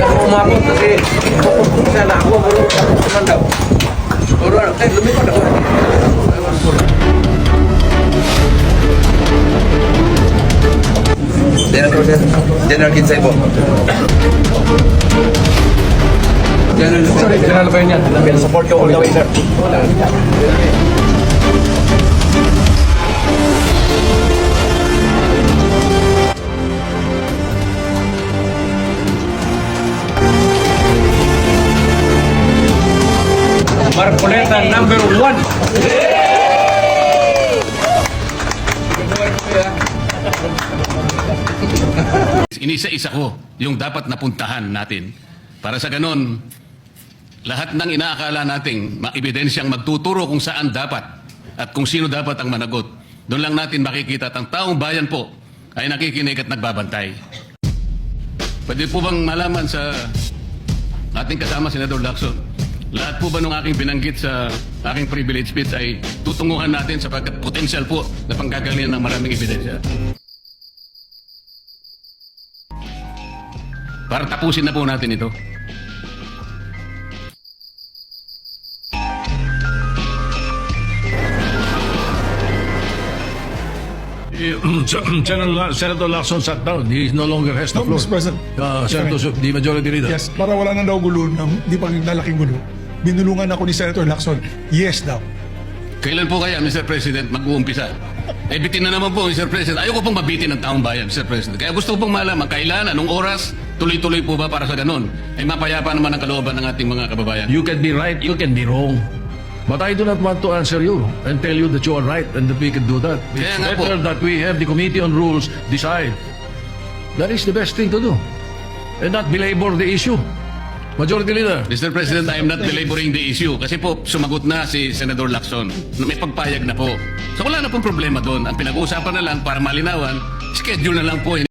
ako umabot kasi pupunta sana ako, pero tapos naman daw. Pero lumipad ako. General Kinsay po. General ba yun yan? Support ko all the way, sir. Marcoleta number 1. Inisa-isa ko yung dapat napuntahan natin. Para sa ganon, lahat ng inaakala nating ebidensyang magtuturo kung saan dapat at kung sino dapat ang managot, doon lang natin makikita at ang taong bayan po ay nakikinig at nagbabantay. Pwede po bang malaman sa ating kasama, Senador Lacson, lahat po ba nung aking binanggit sa aking privilege speech ay tutunguhan natin sapagkat potensyal po na panggagalingan ng maraming ebidensya? Para tapusin na po natin ito. Senator Lacson sat down. He no longer has the No, floor. Mr. President. Senator, the majority leader. Yes, para wala nang daw gulo, di pa nalaking gulo. Binulungan ako ni Senator Lacson. Yes daw. Kailan po kaya, Mr. President, mag-uumpisa? Eh, bitin na naman po, Mr. President. Ayoko pong mabitin ng taong bayan, Mr. President. Kaya gusto ko pong malaman, kailan, anong oras, tuloy-tuloy po ba para sa ganun? Ay mapayapa naman ang kalooban ng ating mga kababayan. You can be right, you can be wrong. But I do not want to answer you and tell you that you are right and that we can do that. It's Kaya nga po. better that we have the Committee on Rules decide. That is the best thing to do. And not belabor the issue. Majority Leader. Mr. President, I am not belaboring the issue kasi po sumagot na si Senador Lacson na may pagpayag na po. So wala na pong problema doon. Ang pinag-uusapan na lang para malinawan, schedule na lang po.